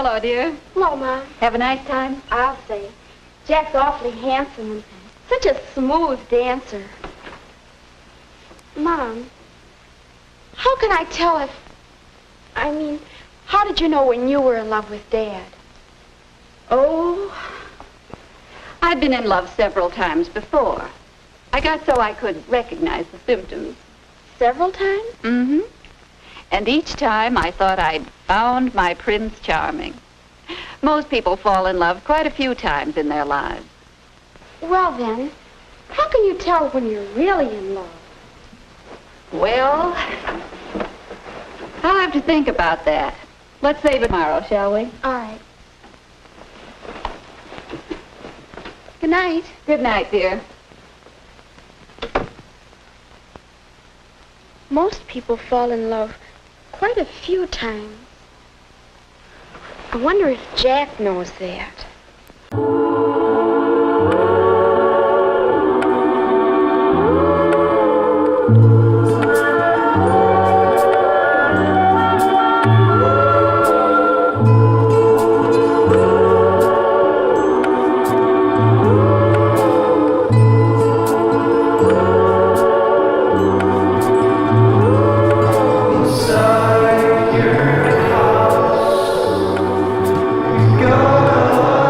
Hello, dear. Hello, Ma. Have a nice time? I'll say. Jack's awfully handsome and such a smooth dancer. Mom, how can I tell if... how did you know when you were in love with Dad? Oh, I've been in love several times before. I got so I could recognize the symptoms. Several times? Mm-hmm. And each time I thought I'd found my Prince Charming. Most people fall in love quite a few times in their lives. Well, then, how can you tell when you're really in love? Well, I'll have to think about that. Let's save it tomorrow, shall we? All right. Good night. Good night, dear. Most people fall in love quite a few times. I wonder if Jack knows that. Inside your house, you got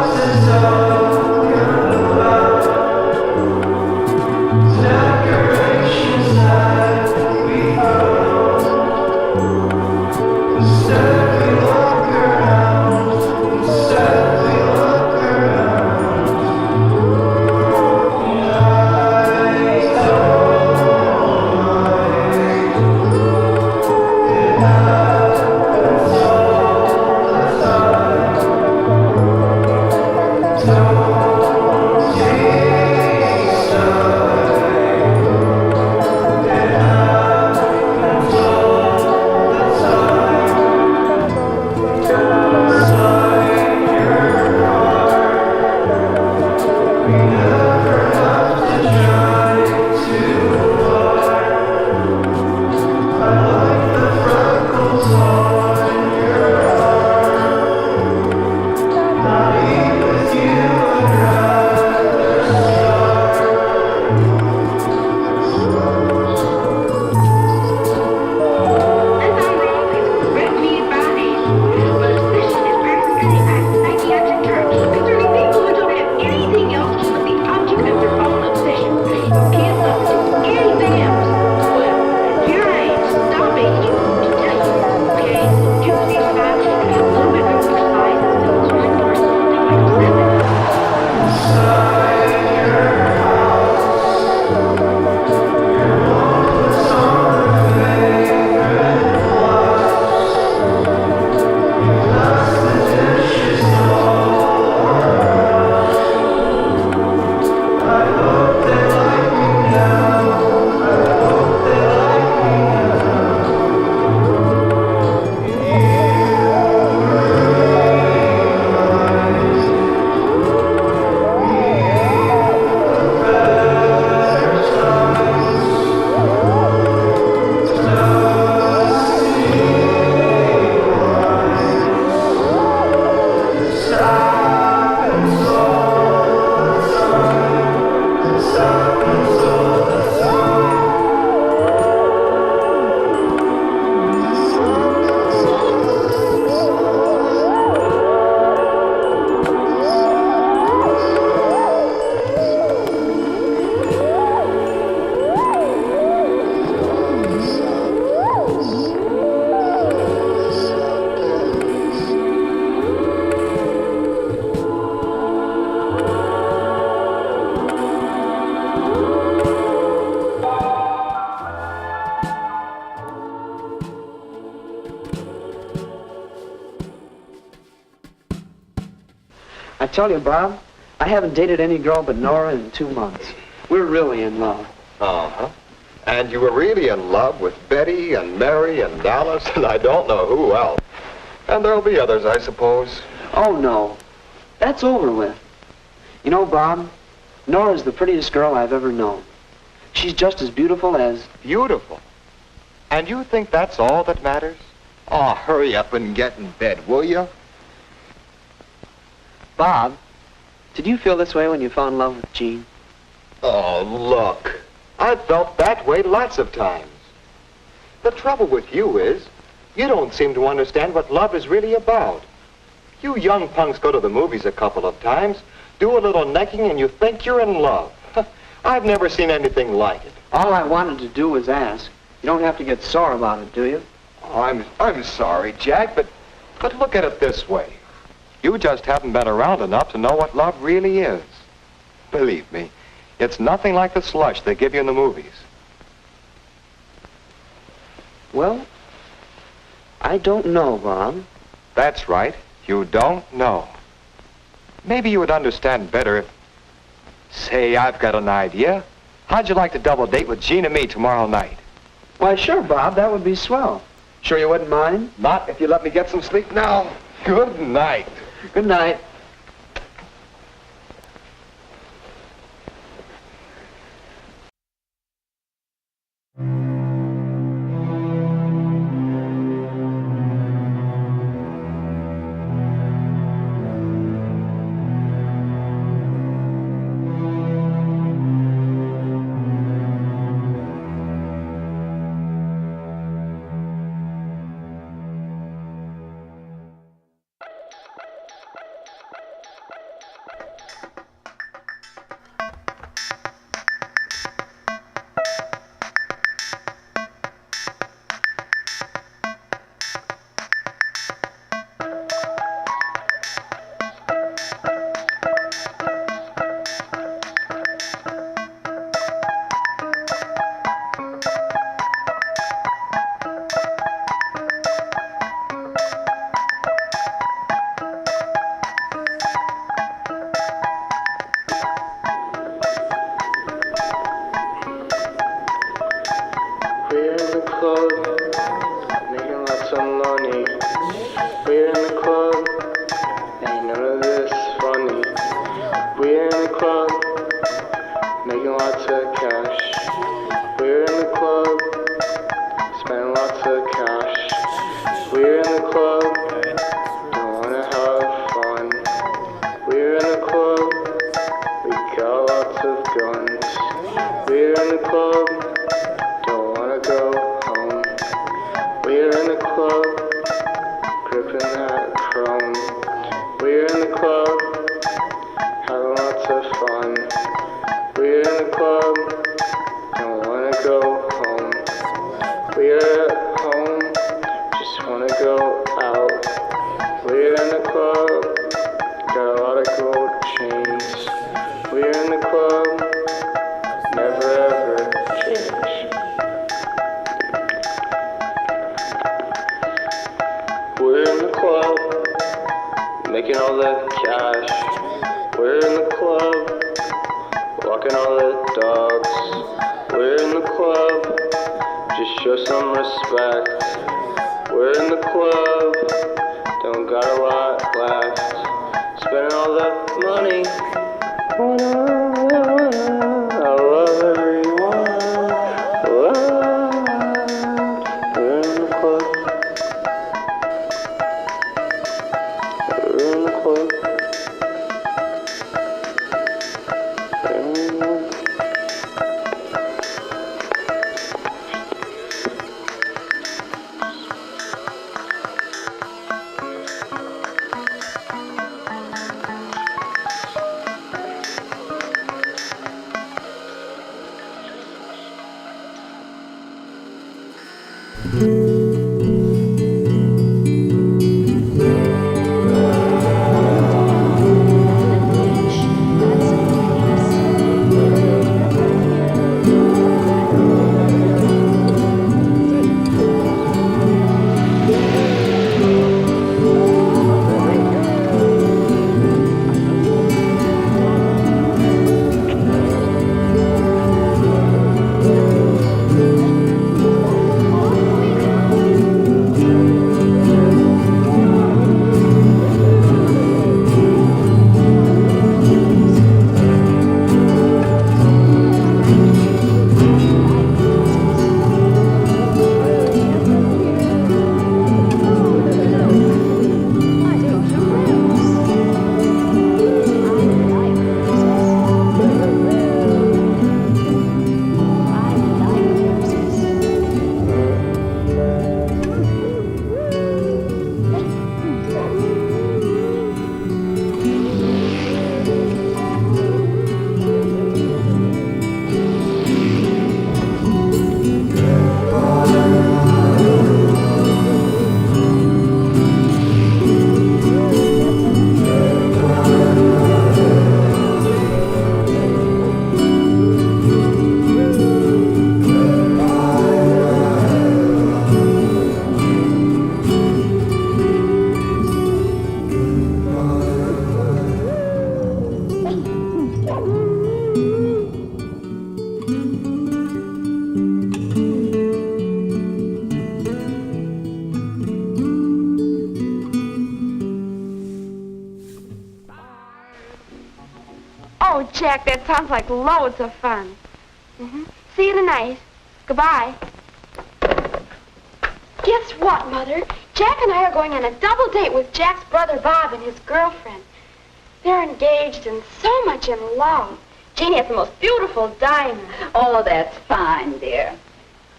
I tell you, Bob, I haven't dated any girl but Nora in 2 months. We're really in love. Uh-huh. And you were really in love with Betty and Mary and Alice and I don't know who else. And there'll be others, I suppose. Oh, no. That's over with. You know, Bob, Nora's the prettiest girl I've ever known. She's just as beautiful as... Beautiful? And you think that's all that matters? Oh, hurry up and get in bed, will you? Bob, did you feel this way when you fell in love with Jean? Oh, look. I've felt that way lots of times. The trouble with you is, you don't seem to understand what love is really about. You young punks go to the movies a couple of times, do a little necking, and you think you're in love. I've never seen anything like it. All I wanted to do was ask. You don't have to get sore about it, do you? Oh, I'm sorry, Jack, but look at it this way. You just haven't been around enough to know what love really is. Believe me, it's nothing like the slush they give you in the movies. Well, I don't know, Bob. That's right. You don't know. Maybe you would understand better if... Say, I've got an idea. How'd you like to double date with Jean and me tomorrow night? Why, sure, Bob. That would be swell. Sure you wouldn't mind? Not if you let me get some sleep now. Good night. Good night. Jack. That sounds like loads of fun. See you tonight. Goodbye. Guess what, Mother? Jack and I are going on a double date with Jack's brother Bob and his girlfriend. They're engaged and so much in love. Jeannie has the most beautiful diamond. Oh, that's fine, dear.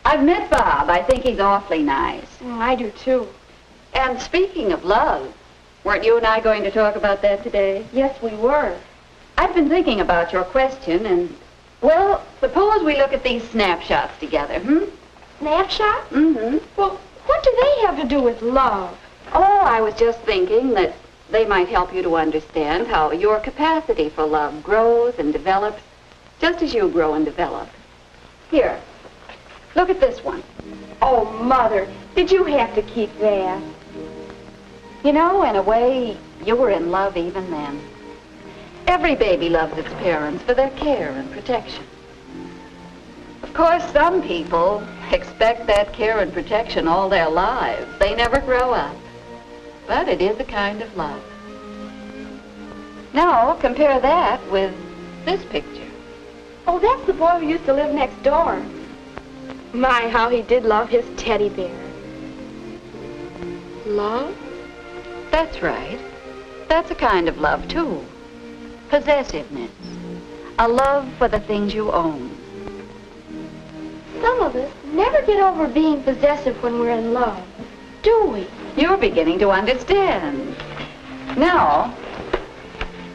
I've met Bob. I think he's awfully nice. I do, too. And speaking of love, weren't you and I going to talk about that today? Yes, we were. I've been thinking about your question, and, well, suppose we look at these snapshots together, Snapshot? Mm-hmm. Well, what do they have to do with love? Oh, I was just thinking that they might help you to understand how your capacity for love grows and develops just as you grow and develop. Here, look at this one. Oh, Mother, did you have to keep that? You know, in a way, you were in love even then. Every baby loves its parents for their care and protection. Of course, some people expect that care and protection all their lives. They never grow up. But it is a kind of love. Now, compare that with this picture. Oh, that's the boy who used to live next door. My, how he did love his teddy bear. Love? That's right. That's a kind of love, too. Possessiveness. A love for the things you own. Some of us never get over being possessive when we're in love, do we? You're beginning to understand. Now,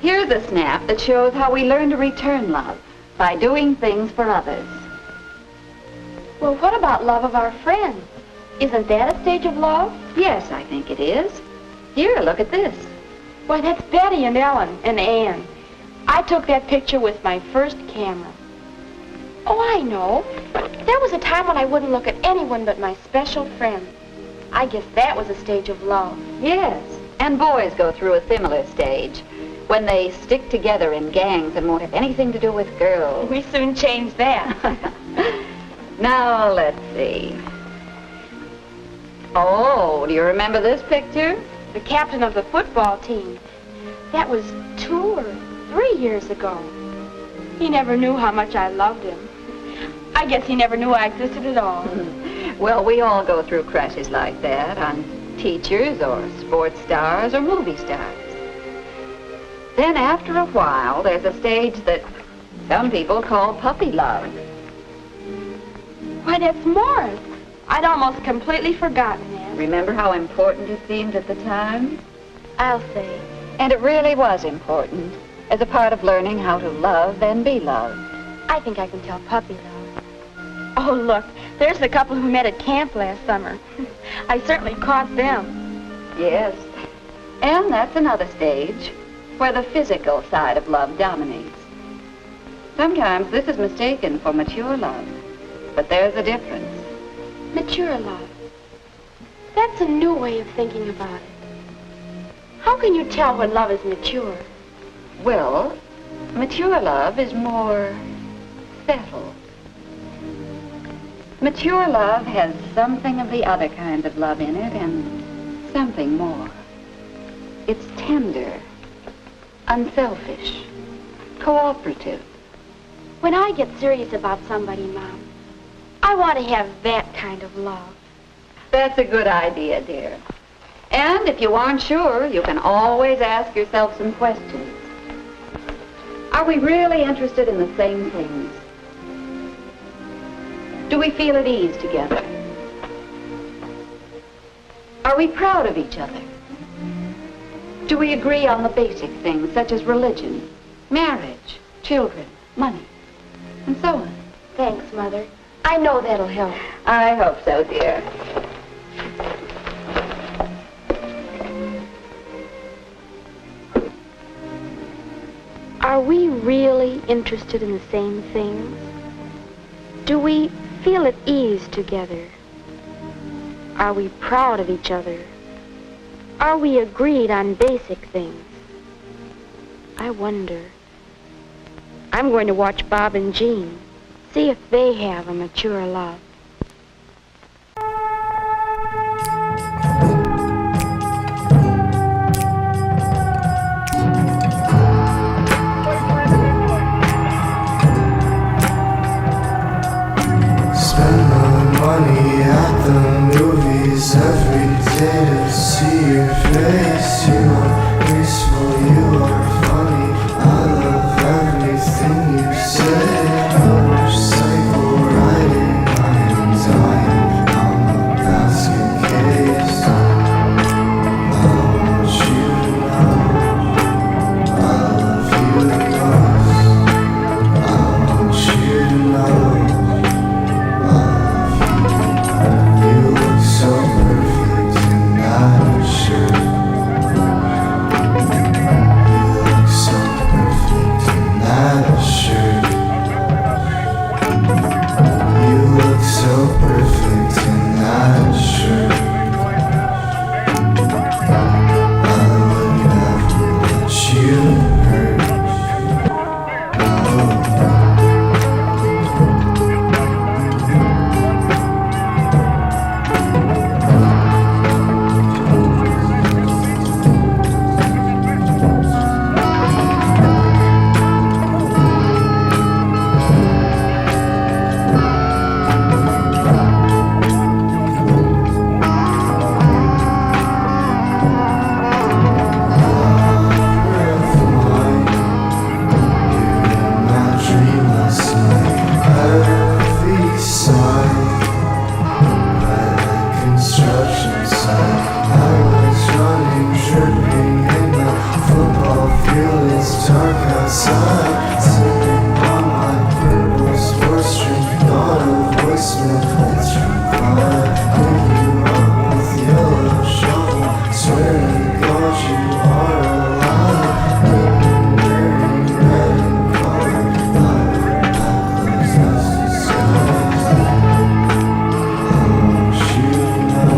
here's a snap that shows how we learn to return love by doing things for others. Well, what about love of our friends? Isn't that a stage of love? Yes, I think it is. Here, look at this. Why, that's Betty and Ellen and Ann. I took that picture with my first camera. Oh, I know. There was a time when I wouldn't look at anyone but my special friends. I guess that was a stage of love. Yes, and boys go through a similar stage when they stick together in gangs and won't have anything to do with girls. We soon changed that. Now, let's see. Oh, do you remember this picture? The captain of the football team. That was 2 or 3 years ago. He never knew how much I loved him. I guess he never knew I existed at all. Well, we all go through crushes like that on teachers or sports stars or movie stars. Then after a while, there's a stage that some people call puppy love. Why, that's Morris. I'd almost completely forgotten that. Remember how important it seemed at the time? I'll say. And it really was important as a part of learning how to love and be loved. I think I can tell puppy love. Oh, look, there's the couple who met at camp last summer. I certainly caught them. Yes. And that's another stage where the physical side of love dominates. Sometimes this is mistaken for mature love, but there's a difference. Mature love. That's a new way of thinking about it. How can you tell when love is mature? Well, mature love is more settled. Mature love has something of the other kinds of love in it and something more. It's tender, unselfish, cooperative. When I get serious about somebody, Mom, I want to have that kind of love. That's a good idea, dear. And if you aren't sure, you can always ask yourself some questions. Are we really interested in the same things? Do we feel at ease together? Are we proud of each other? Do we agree on the basic things such as religion, marriage, children, money, and so on? Thanks, Mother. I know that'll help. I hope so, dear. Are we really interested in the same things? Do we feel at ease together? Are we proud of each other? Are we agreed on basic things? I wonder. I'm going to watch Bob and Jean, see if they have a mature love. to see your face. You are graceful, you are funny. I love everything you say. Motorcycle riding, I am dying. I'm a basket case. I want you to know I love you the most. I want you to know you look so perfect in that shirt. You look so perfect in that shirt. You look so perfect in that shirt. I would never let you hurt. Construction site, I was running, dripping in the football field. It's dark outside, sitting on my purple sports drink. Got a voicemail, it's required. Pick you up with yellow shovel. Swear to God you are alive. Wearing red and colored, that clothes that's disguised. I want you to know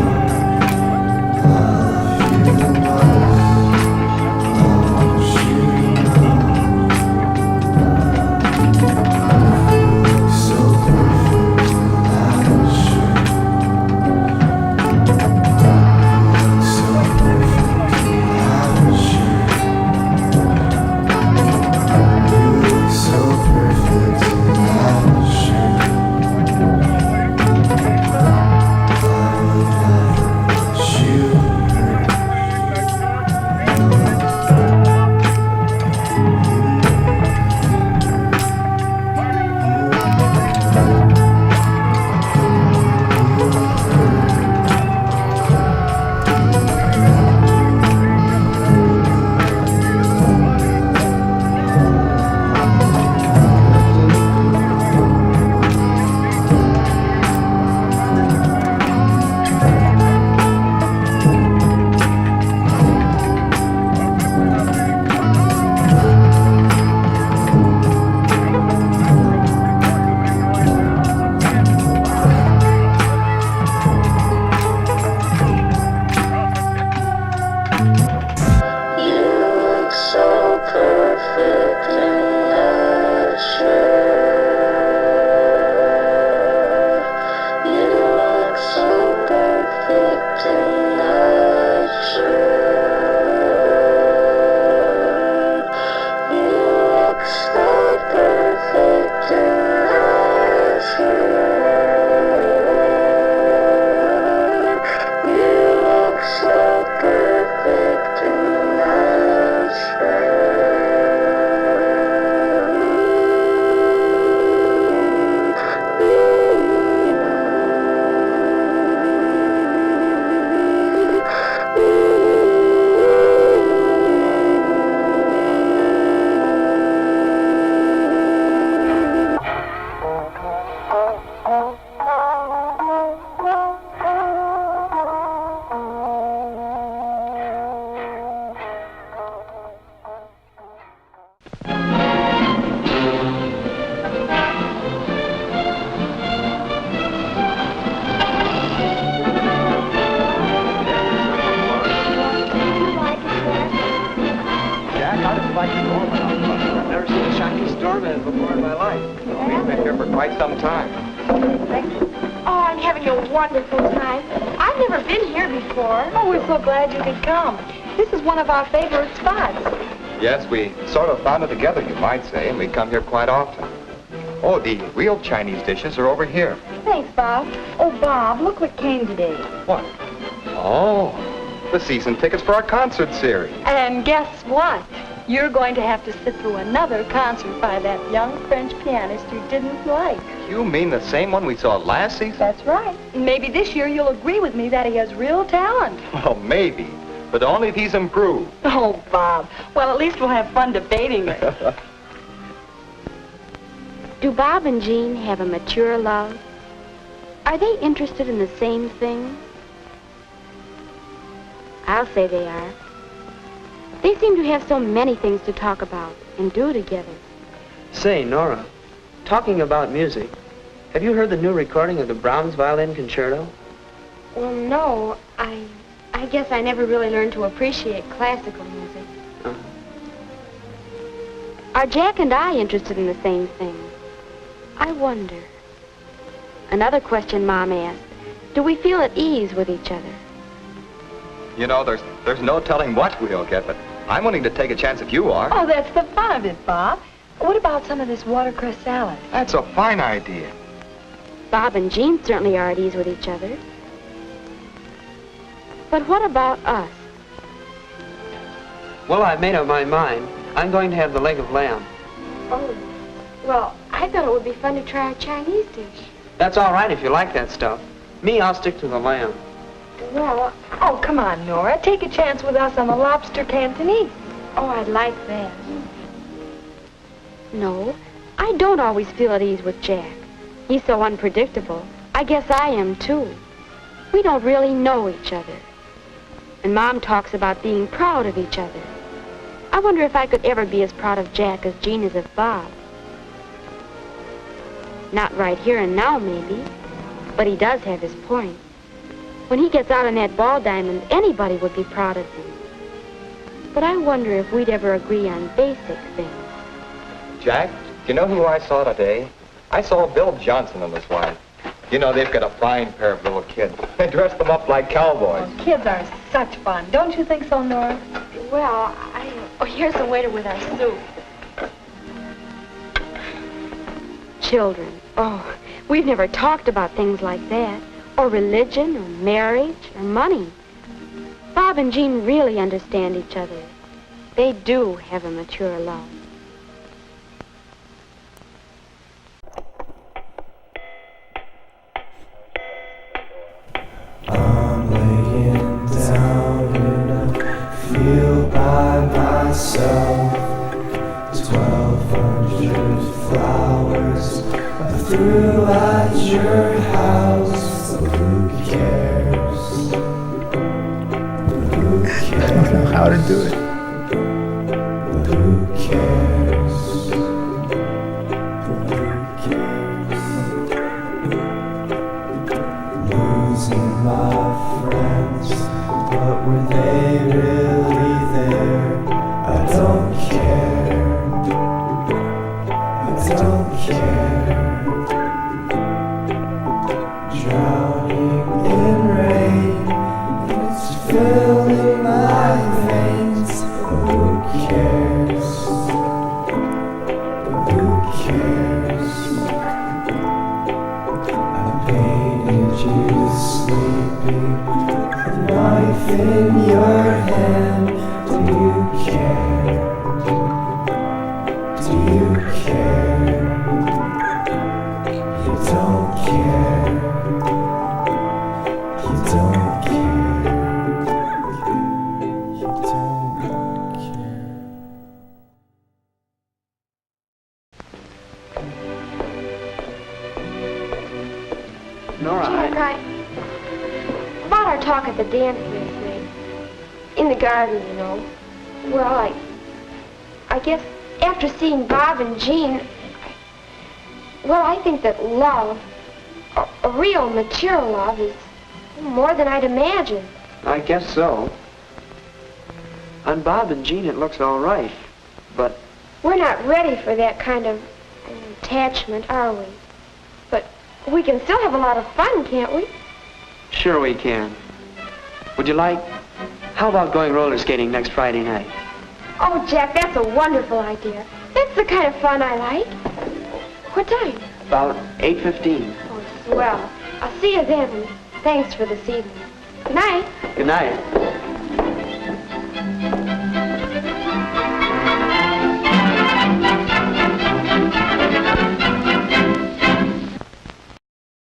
before in my life. We've been here for quite some time. Oh, I'm having a wonderful time. I've never been here before. Oh, we're so glad you could come. This is one of our favorite spots. Yes, we sort of found it together, you might say, and we come here quite often. Oh, the real Chinese dishes are over here. Thanks, Bob. Oh, Bob, look what came today. What? Oh, the season tickets for our concert series. And guess what? You're going to have to sit through another concert by that young French pianist you didn't like. You mean the same one we saw last season? That's right. Maybe this year you'll agree with me that he has real talent. Well, maybe. But only if he's improved. Oh, Bob. Well, at least we'll have fun debating it. Do Bob and Jean have a mature love? Are they interested in the same things? I'll say they are. They seem to have so many things to talk about and do together. Say, Nora, talking about music, have you heard the new recording of the Brahms Violin Concerto? Well, no. I guess I never really learned to appreciate classical music. Uh-huh. Are Jack and I interested in the same things? I wonder. Another question Mom asked. Do we feel at ease with each other? You know, there's no telling what we'll get, but I'm willing to take a chance if you are. Oh, that's the fun of it, Bob. What about some of this watercress salad? That's a fine idea. Bob and Jean certainly are at ease with each other. But what about us? Well, I've made up my mind. I'm going to have the leg of lamb. Oh, well, I thought it would be fun to try a Chinese dish. That's all right if you like that stuff. Me, I'll stick to the lamb. Well, Oh, come on, Nora. Take a chance with us on the lobster Cantonese. oh, I'd like that. No, I don't always feel at ease with Jack. He's so unpredictable. I guess I am, too. We don't really know each other. And Mom talks about being proud of each other. I wonder if I could ever be as proud of Jack as Jean is of Bob. Not right here and now, maybe. But he does have his point. When he gets out on that ball diamond, anybody would be proud of him. But I wonder if we'd ever agree on basic things. Jack, do you know who I saw today? I saw Bill Johnson and his wife. You know, they've got a fine pair of little kids. They dress them up like cowboys. Oh, kids are such fun. Don't you think so, Nora? Well, Oh, here's the waiter with our soup. Children. Oh, we've never talked about things like that. Or religion, or marriage, or money. Bob and Jean really understand each other. They do have a mature love. I'm laying down in a field by myself. 1,200 flowers I threw at your house. Who cares? Who cares? I don't know how to do it. Who cares? Who cares? Losing my friends, but were they really there? I don't care. I don't care. Drowning in rain, it's filling my veins. Who cares? Who cares? I painted you sleeping, a knife in your hand. Do you care? Do you care? You don't care. You don't care. You don't care. Nora, Jack, about our talk at the dance last night. In the garden, you know. Well, I guess after seeing Bob and Jean, well, I think that love, a real mature love, is more than I'd imagined. I guess so. On Bob and Jean, it looks all right. But We're not ready for that kind of attachment, are we? But we can still have a lot of fun, can't we? sure we can. Would you like... How about going roller skating next Friday night? Oh, Jack, that's a wonderful idea. That's the kind of fun I like. What time? About 8:15. Oh, swell. I'll see you then, and thanks for this evening. Good night. Good night.